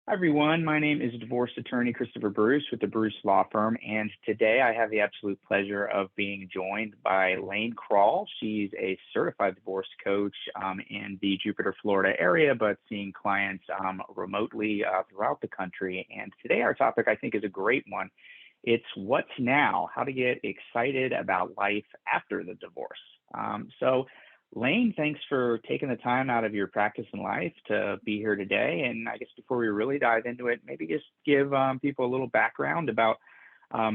Hi, everyone. My name is divorce attorney Christopher Bruce with the Bruce Law Firm, and today I have the absolute pleasure of being joined by Lane Crall. She's a certified divorce coach in the Jupiter, Florida area, but seeing clients remotely throughout the country. And today our topic, I think, is a great one. It's what's now, how to get excited about life after the divorce. So Lane, thanks for taking the time out of your practice in life to be here today. And I guess before we really dive into it, maybe just give people a little background about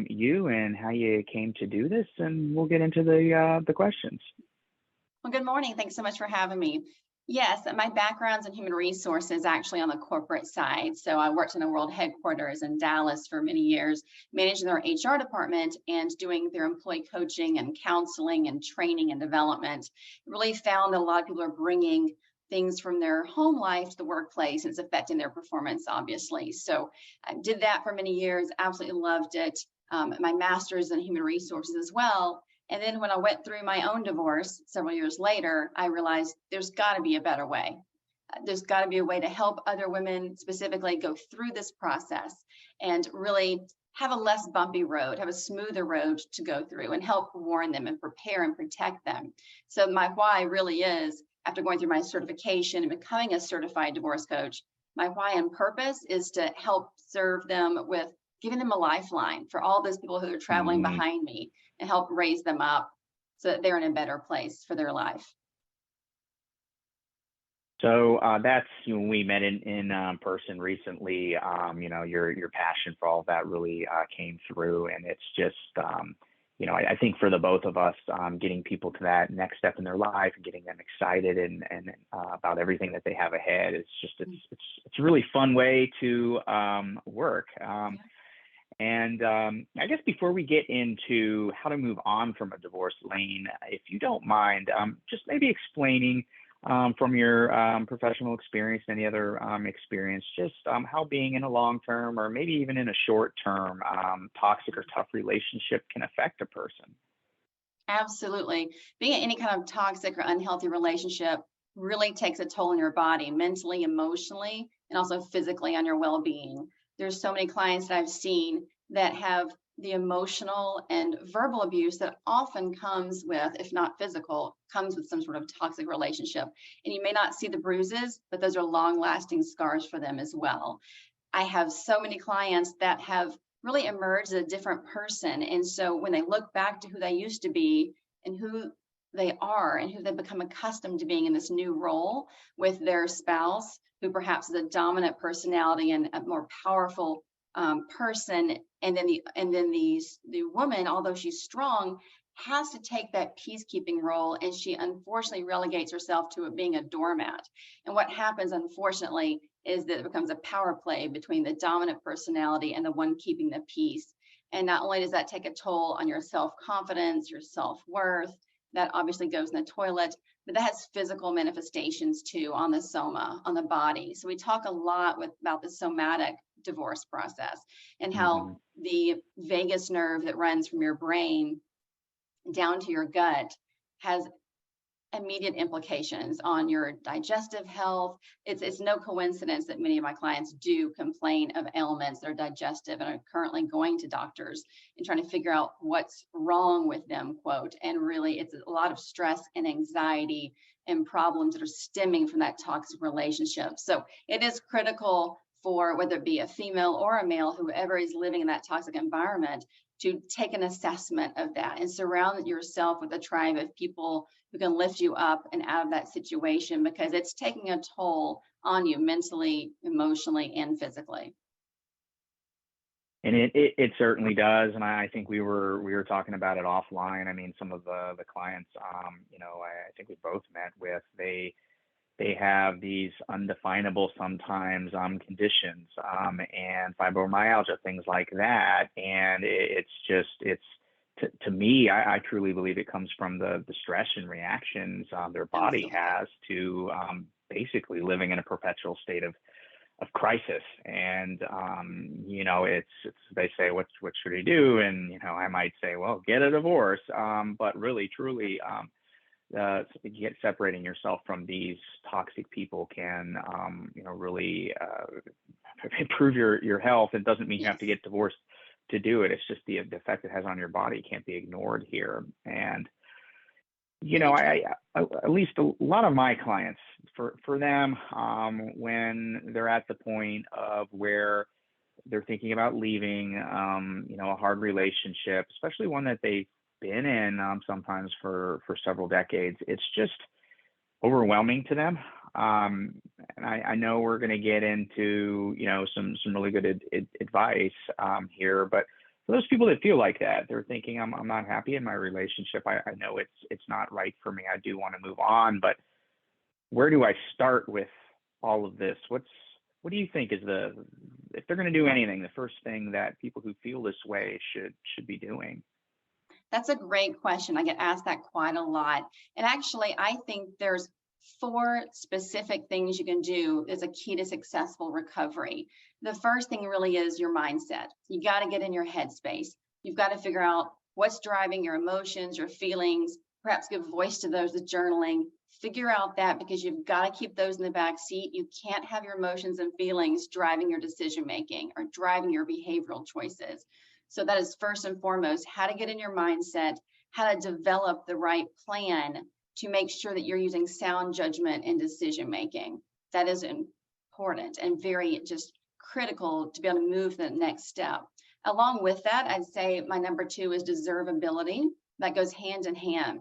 you and how you came to do this, and we'll get into the questions. Well, good morning. Thanks so much for having me. Yes, my background's in human resources, actually on the corporate side. So I worked in a world headquarters in Dallas for many years, managing their HR department and doing their employee coaching and counseling and training and development. Really found that a lot of people are bringing things from their home life to the workplace, and it's affecting their performance, obviously. So I did that for many years, absolutely loved it. My master's in human resources as well. And then when I went through my own divorce several years later, I realized there's got to be a better way. There's got to be a way to help other women specifically go through this process and really have a less bumpy road, have a smoother road to go through, and help warn them and prepare and protect them. So my why really is, after going through my certification and becoming a certified divorce coach, my why and purpose is to help serve them with giving them a lifeline for all those people who are traveling behind me, and help raise them up so that they're in a better place for their life. So that's when we met in person recently. Your passion for all of that really came through, and it's just I think for the both of us, getting people to that next step in their life and getting them excited and about everything that they have ahead. It's a really fun way to work. And I guess before we get into how to move on from a divorce, Lane, if you don't mind, just maybe explaining from your professional experience and any other experience, just how being in a long-term or maybe even in a short-term toxic or tough relationship can affect a person. Absolutely. Being in any kind of toxic or unhealthy relationship really takes a toll on your body, mentally, emotionally, and also physically on your well-being. There's so many clients that I've seen that have the emotional and verbal abuse that often comes with, if not physical, comes with some sort of toxic relationship. And you may not see the bruises, but those are long-lasting scars for them as well. I have so many clients that have really emerged as a different person. And so when they look back to who they used to be and who they are and who they've become accustomed to being in this new role with their spouse, who perhaps is a dominant personality and a more powerful person, and then the woman, although she's strong, has to take that peacekeeping role, and she unfortunately relegates herself to being a doormat. And what happens, unfortunately, is that it becomes a power play between the dominant personality and the one keeping the peace. And not only does that take a toll on your self-confidence, your self-worth, that obviously goes in the toilet, but that has physical manifestations too on the soma, on the body. So we talk a lot about the somatic divorce process and how the vagus nerve that runs from your brain down to your gut has immediate implications on your digestive health. It's no coincidence that many of my clients do complain of ailments that are digestive and are currently going to doctors and trying to figure out what's wrong with them, quote. And really, it's a lot of stress and anxiety and problems that are stemming from that toxic relationship. So it is critical for whether it be a female or a male, whoever is living in that toxic environment, to take an assessment of that and surround yourself with a tribe of people who can lift you up and out of that situation, because it's taking a toll on you mentally, emotionally, and physically. And it certainly does. And I think we were talking about it offline. I mean, some of the clients, I think we both met with, they have these undefinable sometimes conditions and fibromyalgia, things like that. And to me, I truly believe it comes from the stress and reactions their body has to basically living in a perpetual state of crisis. And it's they say, what should he do? And I might say, well, get a divorce. But really, truly, separating yourself from these toxic people can really improve your health. It doesn't mean you have to Yes. get divorced to do it. It's just the effect it has on your body can't be ignored here. And Very true. at least a lot of my clients, for them, when they're at the point of where they're thinking about leaving, a hard relationship, especially one that they've been in, sometimes for several decades, it's just overwhelming to them. And I know we're going to get into, some really good advice here, but for those people that feel like that, they're thinking, I'm not happy in my relationship. I know it's not right for me. I do want to move on, but where do I start with all of this? What do you think is if they're going to do anything, the first thing that people who feel this way should be doing? That's a great question. I get asked that quite a lot. And actually, I think there's four specific things you can do as a key to successful recovery. The first thing really is your mindset. You got to get in your headspace. You've got to figure out what's driving your emotions, your feelings, perhaps give voice to those with journaling. Figure out that, because you've got to keep those in the back seat. You can't have your emotions and feelings driving your decision making or driving your behavioral choices. So that is first and foremost, how to get in your mindset, how to develop the right plan to make sure that you're using sound judgment in decision making. That is important and very just critical to be able to move to the next step. Along with that, I'd say my number two is deservability. That goes hand in hand.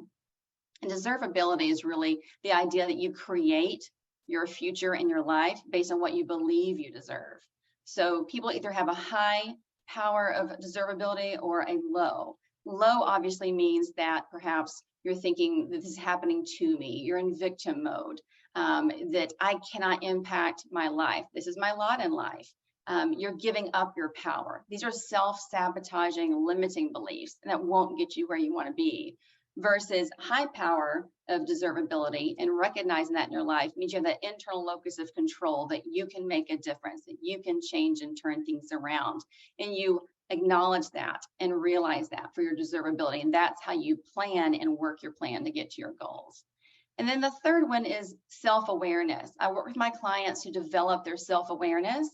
And deservability is really the idea that you create your future in your life based on what you believe you deserve. So people either have a high power of deservability or a low. Low obviously means that perhaps you're thinking that this is happening to me. You're in victim mode, that I cannot impact my life. This is my lot in life. You're giving up your power. These are self-sabotaging, limiting beliefs that won't get you where you want to be. Versus high power of deservability, and recognizing that in your life means you have that internal locus of control, that you can make a difference, that you can change and turn things around. And you acknowledge that and realize that for your deservability. And that's how you plan and work your plan to get to your goals. And then the third one is self-awareness. I work with my clients to develop their self-awareness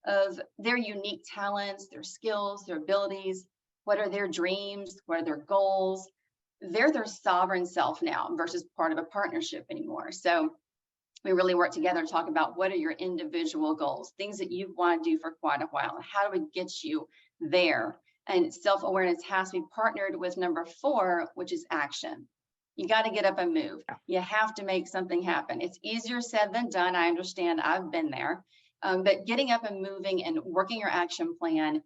of their unique talents, their skills, their abilities. What are their dreams? What are their goals? They're their sovereign self now versus part of a partnership anymore. So we really work together to talk about what are your individual goals, things that you want to do for quite a while. How do we get you there? And self-awareness has to be partnered with number four, which is action. You got to get up and move. You have to make something happen. It's easier said than done. I understand. I've been there. But getting up and moving and working your action plan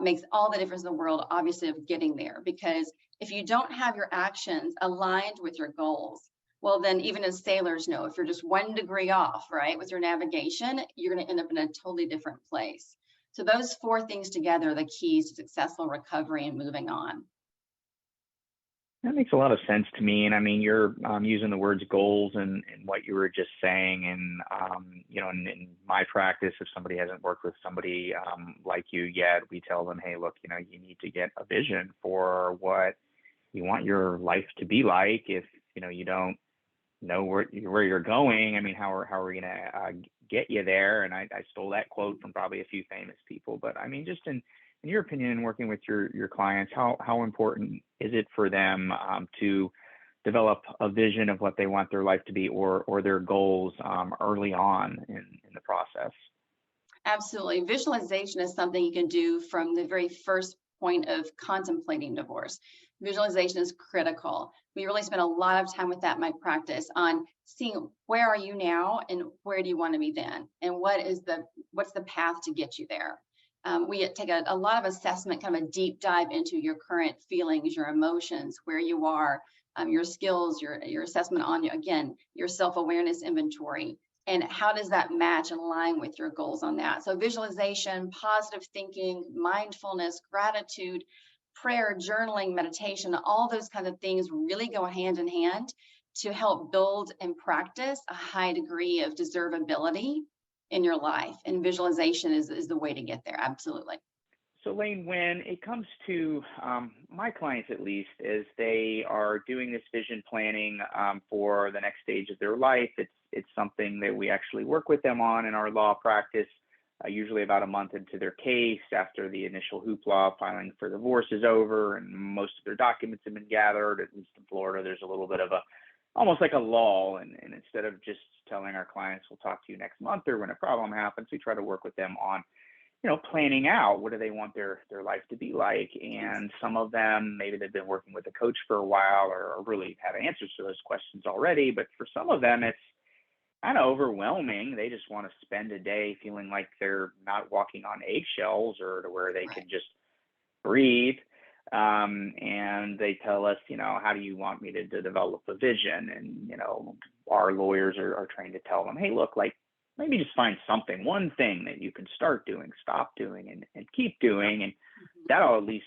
makes all the difference in the world, obviously, of getting there. Because if you don't have your actions aligned with your goals, well, then even as sailors know, if you're just 1 degree off, right, with your navigation, you're going to end up in a totally different place. So those four things together are the keys to successful recovery and moving on. That makes a lot of sense to me. And I mean, you're using the words goals and what you were just saying. And, in my practice, if somebody hasn't worked with somebody like you yet, we tell them, hey, look, you need to get a vision for what you want your life to be like. If, you don't know where you're going, I mean, how are we going to get you there? And I stole that quote from probably a few famous people. But I mean, just in your opinion, working with your clients, how important is it for them to develop a vision of what they want their life to be, or their goals early on in the process? Absolutely. Visualization is something you can do from the very first point of contemplating divorce. Visualization is critical. We really spend a lot of time with that in my practice on seeing where are you now and where do you want to be then, and what's the path to get you there. We take a lot of assessment, kind of a deep dive into your current feelings, your emotions, where you are, your skills, your assessment on again, your self-awareness inventory, and how does that match and align with your goals on that. So visualization, positive thinking, mindfulness, gratitude, prayer, journaling, meditation, all those kinds of things really go hand in hand to help build and practice a high degree of deservability in your life. And visualization is the way to get there. Absolutely. So Lane, when it comes to my clients, at least, as they are doing this vision planning for the next stage of their life, it's something that we actually work with them on in our law practice usually about a month into their case after the initial hoopla filing for divorce is over and most of their documents have been gathered. At least in Florida, there's a little bit of a almost like a lull. And instead of just telling our clients, we'll talk to you next month or when a problem happens, we try to work with them on, planning out what do they want their life to be like. And some of them, maybe they've been working with a coach for a while or really have answers to those questions already. But for some of them, it's kind of overwhelming. They just want to spend a day feeling like they're not walking on eggshells or to where they Right. can just breathe. And they tell us, how do you want me to develop a vision? And, our lawyers are trained to tell them, hey, look, like maybe just find something, one thing that you can start doing, stop doing, and keep doing. And Mhm. that'll at least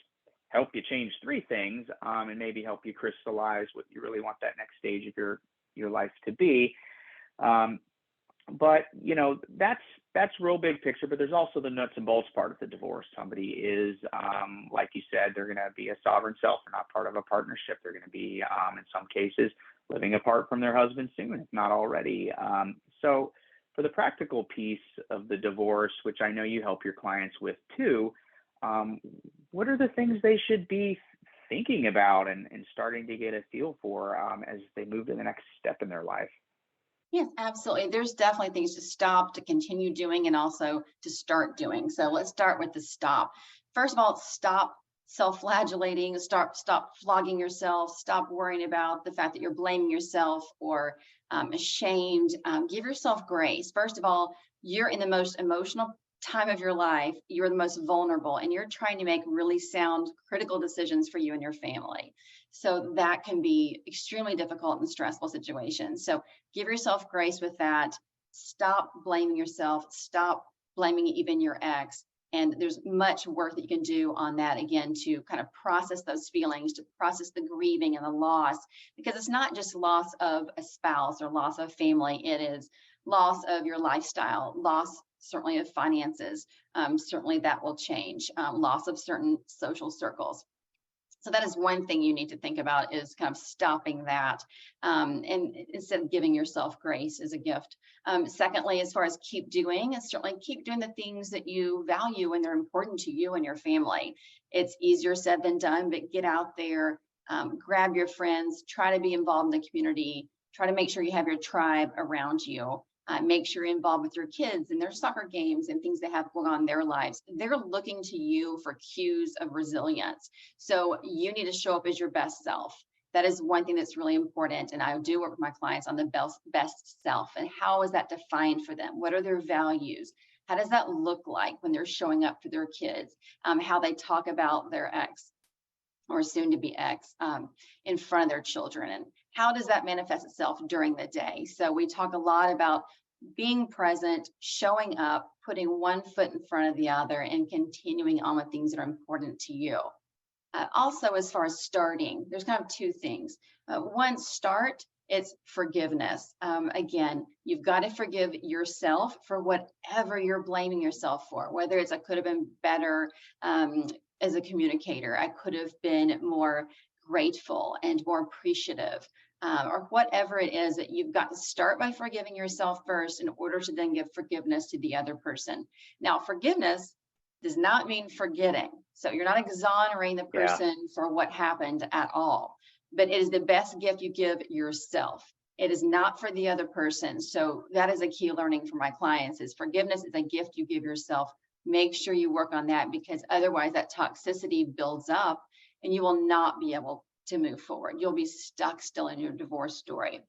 help you change three things, and maybe help you crystallize what you really want that next stage of your life to be. Um, but that's real big picture. But there's also the nuts and bolts part of the divorce. Somebody is, like you said, they're going to be a sovereign self. They're not part of a partnership. They're going to be, in some cases, living apart from their husband soon, if not already. So, for the practical piece of the divorce, which I know you help your clients with too, um, what are the things they should be thinking about and starting to get a feel for, as they move to the next step in their life? Yes, absolutely. There's definitely things to stop, to continue doing, and also to start doing. So let's start with the stop. First of all, stop self-flagellating, stop flogging yourself, stop worrying about the fact that you're blaming yourself or ashamed. Give yourself grace. First of all, you're in the most emotional time of your life. You're the most vulnerable, and you're trying to make really sound, critical decisions for you and your family. So that can be extremely difficult and stressful situations. So give yourself grace with that. Stop blaming yourself. Stop blaming even your ex. And there's much work that you can do on that again to kind of process those feelings, to process the grieving and the loss, because it's not just loss of a spouse or loss of family. It is loss of your lifestyle, loss certainly of finances. Certainly that will change. Loss of certain social circles. So that is one thing you need to think about is kind of stopping that, and instead of giving yourself grace as a gift. Secondly, as far as keep doing, is certainly keep doing the things that you value and they're important to you and your family. It's easier said than done, but get out there, grab your friends, try to be involved in the community, try to make sure you have your tribe around you. Make sure you're involved with your kids and their soccer games and things they have going on in their lives. They're looking to you for cues of resilience. So you need to show up as your best self. That is one thing that's really important. And I do work with my clients on the best self and how is that defined for them? What are their values? How does that look like when they're showing up for their kids? How they talk about their ex or soon to be ex in front of their children, and how does that manifest itself during the day. So we talk a lot about being present, showing up, putting one foot in front of the other, and continuing on with things that are important to you. Also, as far as starting, there's kind of two things. One, start, it's forgiveness. Again, you've got to forgive yourself for whatever you're blaming yourself for, whether it's I could have been better as a communicator, I could have been more grateful and more appreciative, or whatever it is that you've got to start by forgiving yourself first in order to then give forgiveness to the other person. Now, forgiveness does not mean forgetting. So you're not exonerating the Yeah. person for what happened at all, but it is the best gift you give yourself. It is not for the other person. So that is a key learning for my clients is forgiveness is a gift you give yourself. Make sure you work on that because otherwise that toxicity builds up and you will not be able to move forward. You'll be stuck still in your divorce story.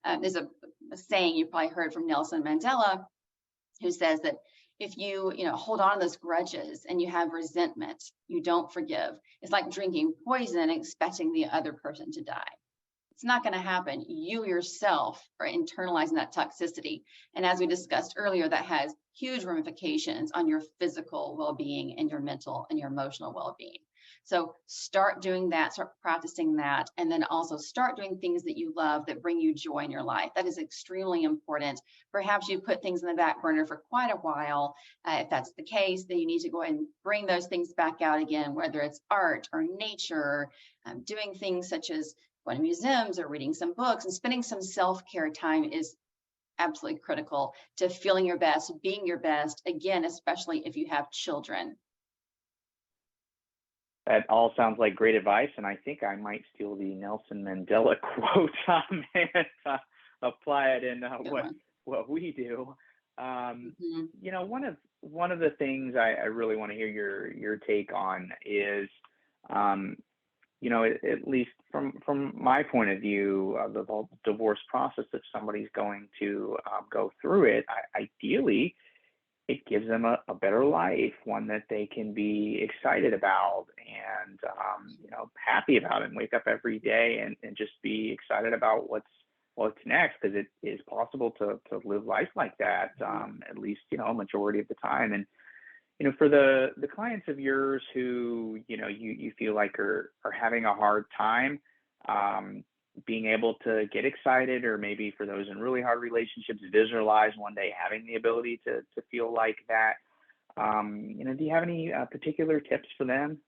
There's a saying you probably heard from Nelson Mandela who says that if you hold on to those grudges and you have resentment, you don't forgive. It's like drinking poison and expecting the other person to die. It's not going to happen. You yourself are internalizing that toxicity. And as we discussed earlier, that has huge ramifications on your physical well-being and your mental and your emotional well-being. So start doing that, start practicing that, and then also start doing things that you love that bring you joy in your life. That is extremely important. Perhaps you put things in the back burner for quite a while. If that's the case, then you need to go ahead and bring those things back out again, whether it's art or nature, doing things such as going to museums or reading some books and spending some self-care time is absolutely critical to feeling your best, being your best, again, especially if you have children. That all sounds like great advice, and I think I might steal the Nelson Mandela quote and apply it in Good what one. we do. Mhm. One of the things I really want to hear your take on is, um, at least from my point of view of the whole divorce process, if somebody's going to go through it, ideally it gives them a better life, one that they can be excited about and happy about, and wake up every day and just be excited about what's next, because it is possible to live life like that, at least a majority of the time. And for the clients of yours who you feel like are having a hard time being able to get excited, or maybe for those in really hard relationships, visualize one day having the ability to feel like that. Do you have any particular tips for them?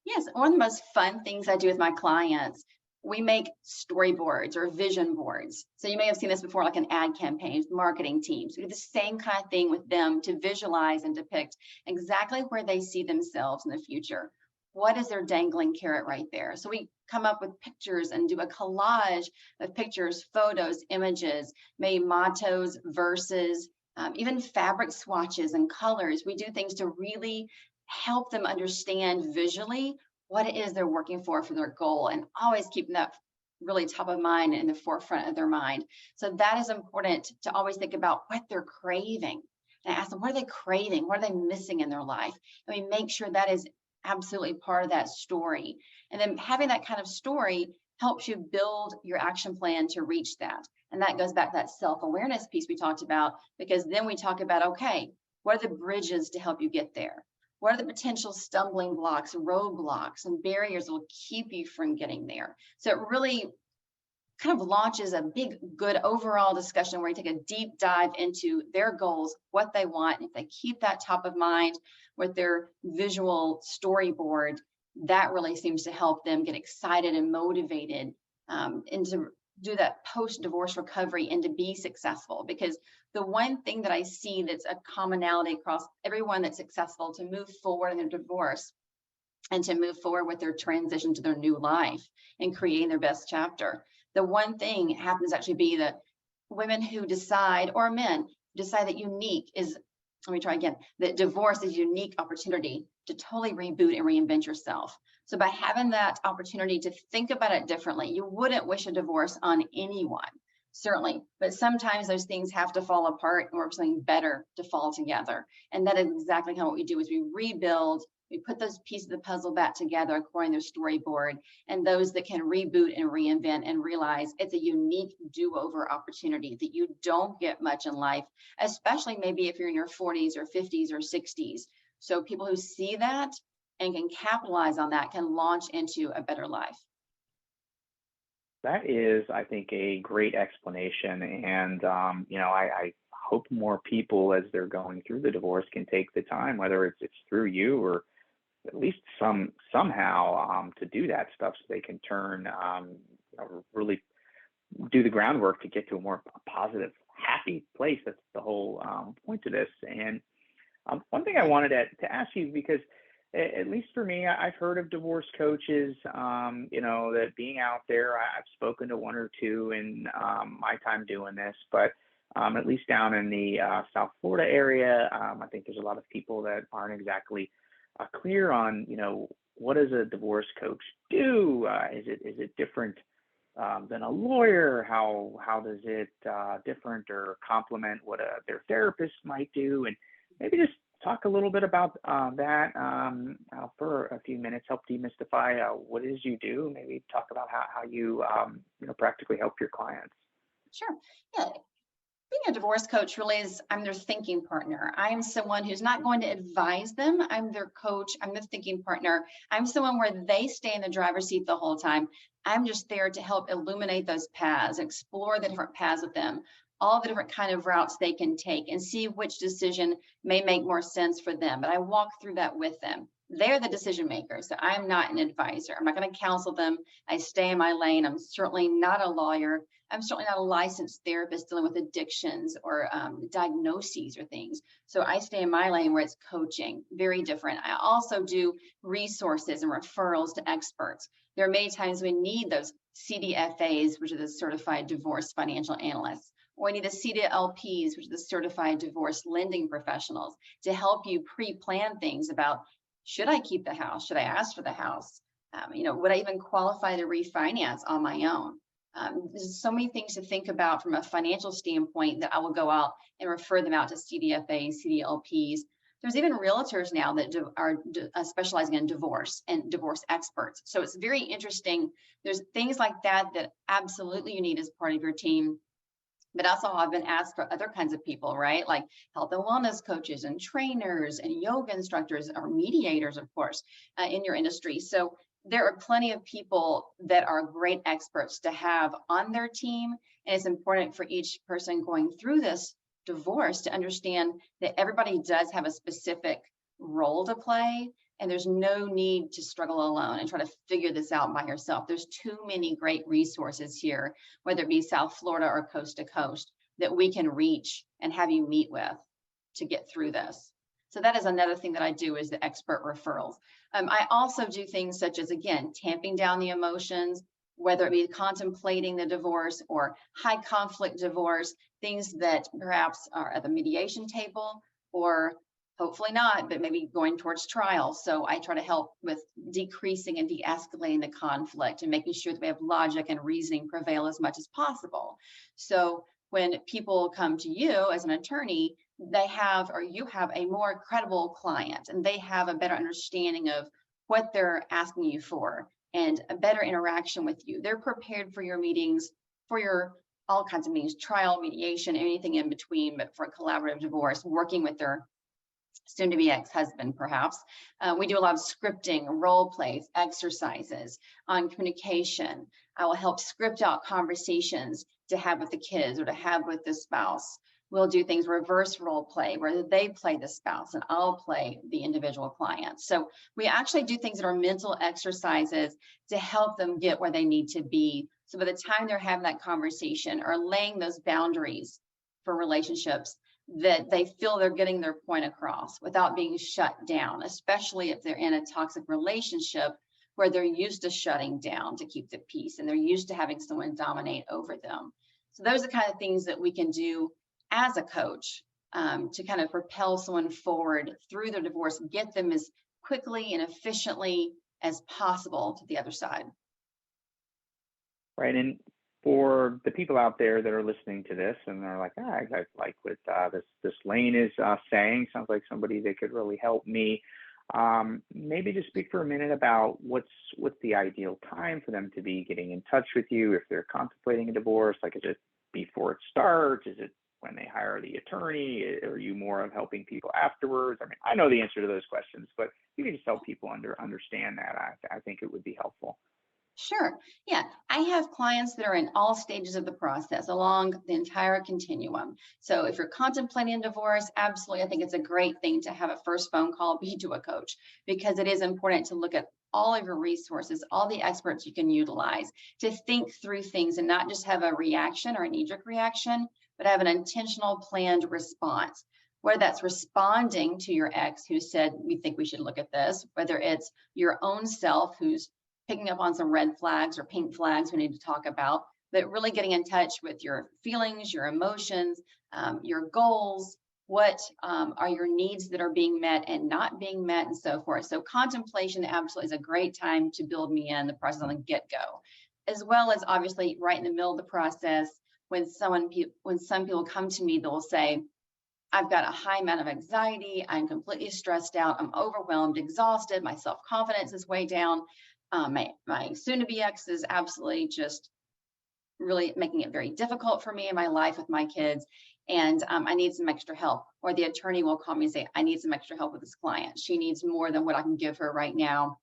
Yes, one of the most fun things I do with my clients, we make storyboards or vision boards. So you may have seen this before, like an ad campaign, marketing teams. We do the same kind of thing with them to visualize and depict exactly where they see themselves in the future. What is their dangling carrot right there? So we come up with pictures and do a collage of pictures, photos, images, maybe mottos, verses, even fabric swatches and colors. We do things to really help them understand visually what it is they're working for their goal, and always keeping that really top of mind and in the forefront of their mind. So that is important, to always think about what they're craving and ask them, what are they craving? What are they missing in their life? And we make sure that is absolutely part of that story. And then having that kind of story helps you build your action plan to reach that. And that goes back to that self-awareness piece we talked about, because then we talk about, okay, what are the bridges to help you get there? What are the potential stumbling blocks, roadblocks, and barriers that will keep you from getting there? So it really kind of launches a big, good overall discussion where you take a deep dive into their goals, what they want. If they keep that top of mind with their visual storyboard, that really seems to help them get excited and motivated, and to do that post-divorce recovery and to be successful. Because the one thing that I see that's a commonality across everyone that's successful to move forward in their divorce and to move forward with their transition to their new life and creating their best chapter, the one thing happens actually be that women who decide, or men decide, that unique is, let me try again, that divorce is a unique opportunity to totally reboot and reinvent yourself. So by having that opportunity to think about it differently, you wouldn't wish a divorce on anyone, certainly, but sometimes those things have to fall apart in order for something better to fall together. And that is exactly kind of what we do, is we rebuild, we put those pieces of the puzzle back together according to their storyboard, and those that can reboot and reinvent and realize it's a unique do-over opportunity that you don't get much in life, especially maybe if you're in your 40s or 50s or 60s. So people who see that and can capitalize on that can launch into a better life. That is, I think, a great explanation. And, I hope more people, as they're going through the divorce, can take the time, whether it's through you or at least somehow, to do that stuff, so they can turn, really do the groundwork to get to a more positive, happy place. That's the whole point to this. And one thing I wanted to ask you, because at least for me, I've heard of divorce coaches, that being out there, I've spoken to one or two in my time doing this, but at least down in the South Florida area, I think there's a lot of people that aren't exactly clear on, what does a divorce coach do? Is it different than a lawyer? How does it different or complement what their therapist might do? And maybe just talk a little bit about that for a few minutes. Help demystify what it is you do. Maybe talk about how you practically help your clients. Sure. Yeah. Being a divorce coach really is, I'm their thinking partner. I'm someone who's not going to advise them. I'm their coach. I'm the thinking partner. I'm someone where they stay in the driver's seat the whole time. I'm just there to help illuminate those paths, explore the different paths with them, all the different kind of routes they can take, and see which decision may make more sense for them. But I walk through that with them. They're the decision maker. So I'm not an advisor. I'm not going to counsel them. I stay in my lane. I'm certainly not a lawyer. I'm certainly not a licensed therapist dealing with addictions or diagnoses or things. So I stay in my lane where it's coaching, very different. I also do resources and referrals to experts. There are many times we need those CDFAs, which are the Certified Divorce Financial Analysts, or we need the CDLPs, which are the Certified Divorce Lending Professionals, to help you pre-plan things about, should I keep the house? Should I ask for the house? Would I even qualify to refinance on my own? There's so many things to think about from a financial standpoint that I will go out and refer them out to CDFAs, CDLPs. There's even realtors now that are specializing in divorce and divorce experts. So it's very interesting. There's things like that that absolutely you need as part of your team. But also I've been asked for other kinds of people, right? Like health and wellness coaches and trainers and yoga instructors or mediators, of course, in your industry. So there are plenty of people that are great experts to have on their team. And it's important for each person going through this divorce to understand that everybody does have a specific role to play. And there's no need to struggle alone and try to figure this out by yourself. There's too many great resources here, whether it be South Florida or coast to coast, that we can reach and have you meet with to get through this. So that is another thing that I do, is the expert referrals. I also do things such as, again, tamping down the emotions, whether it be contemplating the divorce or high conflict divorce, things that perhaps are at the mediation table, or hopefully not, but maybe going towards trial. So I try to help with decreasing and de-escalating the conflict and making sure that we have logic and reasoning prevail as much as possible. So when people come to you as an attorney, they have, or you have, a more credible client, and they have a better understanding of what they're asking you for and a better interaction with you. They're prepared for your meetings, for your all kinds of meetings, trial, mediation, anything in between, but for a collaborative divorce, working with their soon-to-be ex-husband, perhaps. We do a lot of scripting, role plays, exercises on communication. I will help script out conversations to have with the kids or to have with the spouse. We'll do things reverse role play, where they play the spouse and I'll play the individual client. So we actually do things that are mental exercises to help them get where they need to be. So by the time they're having that conversation or laying those boundaries for relationships, that they feel they're getting their point across without being shut down, especially if they're in a toxic relationship where they're used to shutting down to keep the peace and they're used to having someone dominate over them. So those are the kind of things that we can do as a coach to kind of propel someone forward through their divorce, get them as quickly and efficiently as possible to the other side. Right. And for the people out there that are listening to this and they're like, I like what this Lane is saying, sounds like somebody that could really help me. Maybe just speak for a minute about what's the ideal time for them to be getting in touch with you if they're contemplating a divorce. Like, is it before it starts? Is it when they hire the attorney? Are you more of helping people afterwards? I mean, I know the answer to those questions, but you can just help people understand that. I think it would be helpful. Sure. Yeah. I have clients that are in all stages of the process along the entire continuum. So if you're contemplating a divorce, absolutely, I think it's a great thing to have a first phone call be to a coach, because it is important to look at all of your resources, all the experts you can utilize to think through things and not just have a reaction or a knee-jerk reaction, but have an intentional planned response. Whether that's responding to your ex who said, we think we should look at this, whether it's your own self who's picking up on some red flags or pink flags we need to talk about, but really getting in touch with your feelings, your emotions, your goals, what are your needs that are being met and not being met, and so forth. So contemplation absolutely is a great time to build me in the process on the get-go, as well as obviously right in the middle of the process when some people come to me, they'll say, I've got a high amount of anxiety, I'm completely stressed out, I'm overwhelmed, exhausted, my self-confidence is way down. My soon-to-be ex is absolutely just really making it very difficult for me in my life with my kids, and I need some extra help. Or the attorney will call me and say, I need some extra help with this client. She needs more than what I can give her right now.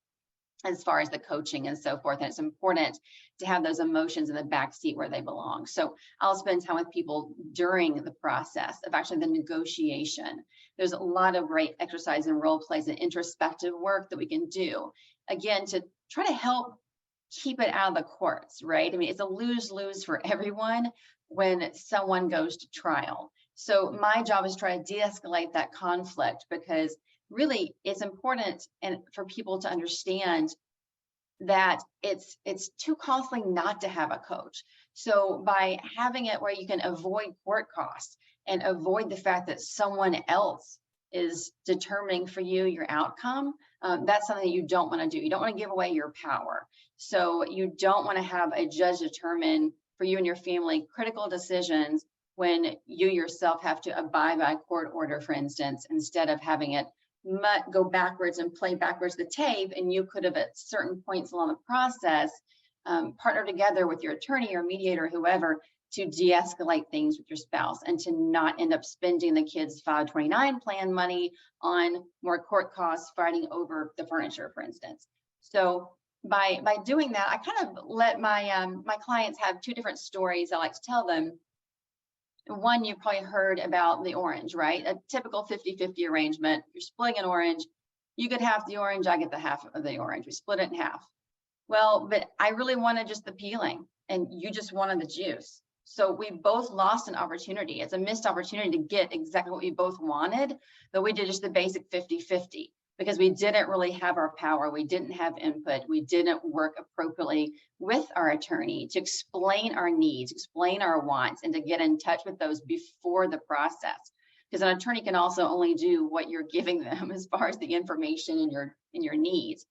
as far as the coaching and so forth. And it's important to have those emotions in the back seat where they belong. So I'll spend time with people during the process of actually the negotiation. There's a lot of great exercise and role plays and introspective work that we can do, again, to try to help keep it out of the courts, right? I mean, it's a lose-lose for everyone when someone goes to trial. So my job is to try to de-escalate that conflict, because really it's important and for people to understand that it's too costly not to have a coach. So by having it where you can avoid court costs and avoid the fact that someone else is determining for you your outcome, that's something you don't want to do. You don't want to give away your power. So you don't want to have a judge determine for you and your family critical decisions when you yourself have to abide by a court order, for instance, instead of having it go backwards and play backwards the tape. And you could have at certain points along the process partner together with your attorney or mediator, whoever, to de-escalate things with your spouse and to not end up spending the kids' 529 plan money on more court costs fighting over the furniture, for instance. So by doing that, I kind of let my my clients have two different stories I like to tell them. One, you've probably heard about the orange, right? A typical 50-50 arrangement. You're splitting an orange. You get half the orange, I get the half of the orange. We split it in half. Well, but I really wanted just the peeling and you just wanted the juice. So we both lost an opportunity. It's a missed opportunity to get exactly what we both wanted, but we did just the basic 50-50 because we didn't really have our power. We didn't have input. We didn't work appropriately with our attorney to explain our needs, explain our wants, and to get in touch with those before the process. Because an attorney can also only do what you're giving them as far as the information and your needs.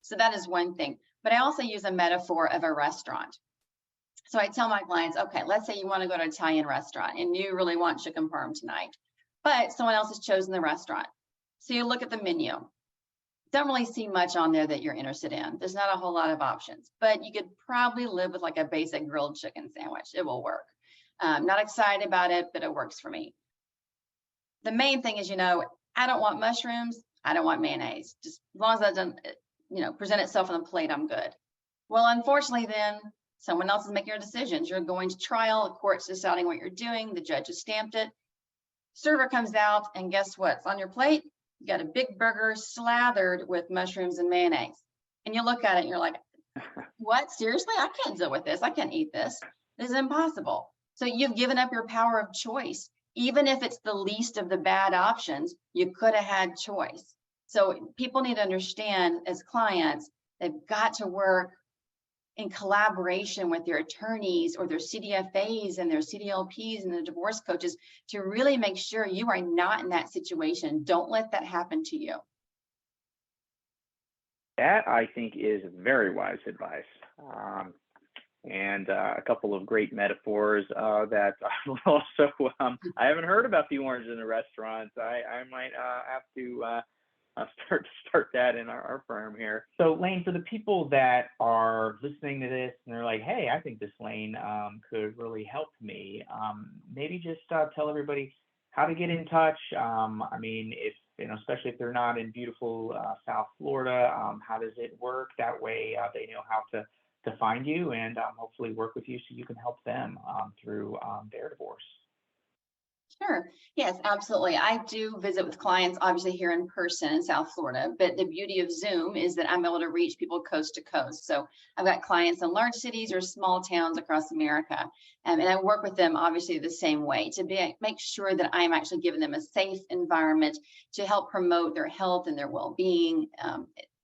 So that is one thing. But I also use a metaphor of a restaurant. So I tell my clients, okay, let's say you want to go to an Italian restaurant and you really want chicken parm tonight, but someone else has chosen the restaurant. So you look at the menu. Don't really see much on there that you're interested in. There's not a whole lot of options, but you could probably live with like a basic grilled chicken sandwich. It will work. Not excited about it, but it works for me. The main thing is, I don't want mushrooms. I don't want mayonnaise. Just as long as that doesn't, present itself on the plate, I'm good. Well, unfortunately, then someone else is making your decisions. You're going to trial, the court's deciding what you're doing, the judge has stamped it. Server comes out, and guess what's on your plate? You got a big burger slathered with mushrooms and mayonnaise. And you look at it and you're like, what? Seriously? I can't deal with this. I can't eat this. This is impossible. So you've given up your power of choice. Even if it's the least of the bad options, you could have had choice. So people need to understand, as clients, they've got to work in collaboration with their attorneys or their CDFAs and their CDLPs and the divorce coaches to really make sure you are not in that situation. Don't let that happen to you. That, I think, is very wise advice. And a couple of great metaphors that I also, I haven't heard about the orange in the restaurants. I might have to start that in our firm here. So Lane, for the people that are listening to this and they're like, hey, I think this Lane could really help me, maybe just tell everybody how to get in touch. I mean, if, especially if they're not in beautiful South Florida, how does it work? That way they know how to find you and hopefully work with you so you can help them through their divorce. Sure. Yes, absolutely. I do visit with clients, obviously here in person in South Florida, but the beauty of Zoom is that I'm able to reach people coast to coast. So I've got clients in large cities or small towns across America, and I work with them obviously the same way to make sure that I'm actually giving them a safe environment to help promote their health and their well-being.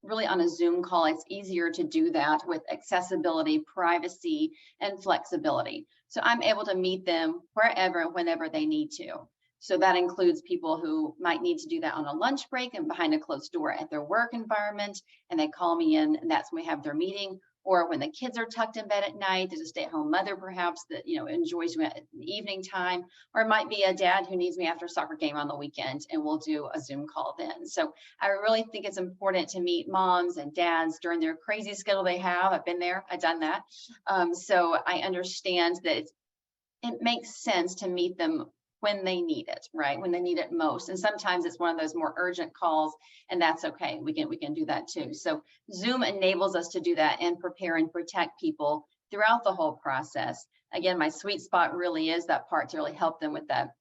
Really on a Zoom call, it's easier to do that with accessibility, privacy, and flexibility. So I'm able to meet them wherever and whenever they need to. So that includes people who might need to do that on a lunch break and behind a closed door at their work environment, and they call me in, and that's when we have their meeting. Or when the kids are tucked in bed at night, there's a stay-at-home mother perhaps that enjoys me at the evening time, or it might be a dad who needs me after a soccer game on the weekend, and we'll do a Zoom call then. So I really think it's important to meet moms and dads during their crazy schedule they have. I've been there, I've done that. So I understand that it makes sense to meet them when they need it, right? When they need it most. And sometimes it's one of those more urgent calls, and that's okay. We can do that too. So Zoom enables us to do that and prepare and protect people throughout the whole process. Again, my sweet spot really is that part to really help them with that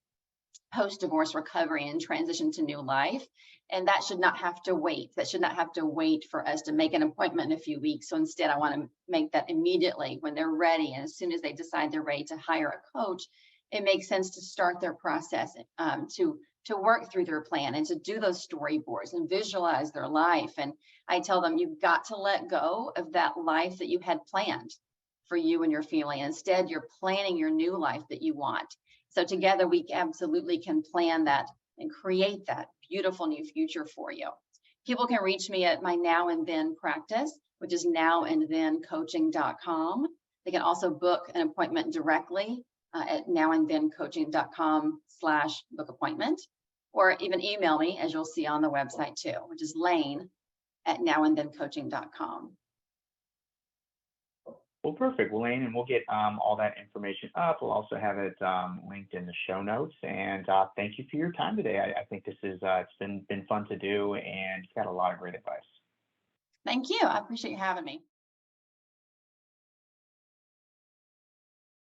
post-divorce recovery and transition to new life. And that should not have to wait. That should not have to wait for us to make an appointment in a few weeks. So instead, I want to make that immediately when they're ready. And as soon as they decide they're ready to hire a coach, it makes sense to start their process, to work through their plan and to do those storyboards and visualize their life. And I tell them, you've got to let go of that life that you had planned for you and your family. Instead, you're planning your new life that you want. So together we absolutely can plan that and create that beautiful new future for you. People can reach me at my Now and Then practice, which is nowandthencoaching.com. They can also book an appointment directly at nowandthencoaching.com/book appointment, or even email me, as you'll see on the website too, which is lane@nowandthencoaching.com. Well, perfect, well, Lane, and we'll get all that information up. We'll also have it linked in the show notes. And thank you for your time today. I think this is it's been fun to do, and you've got a lot of great advice. Thank you. I appreciate you having me.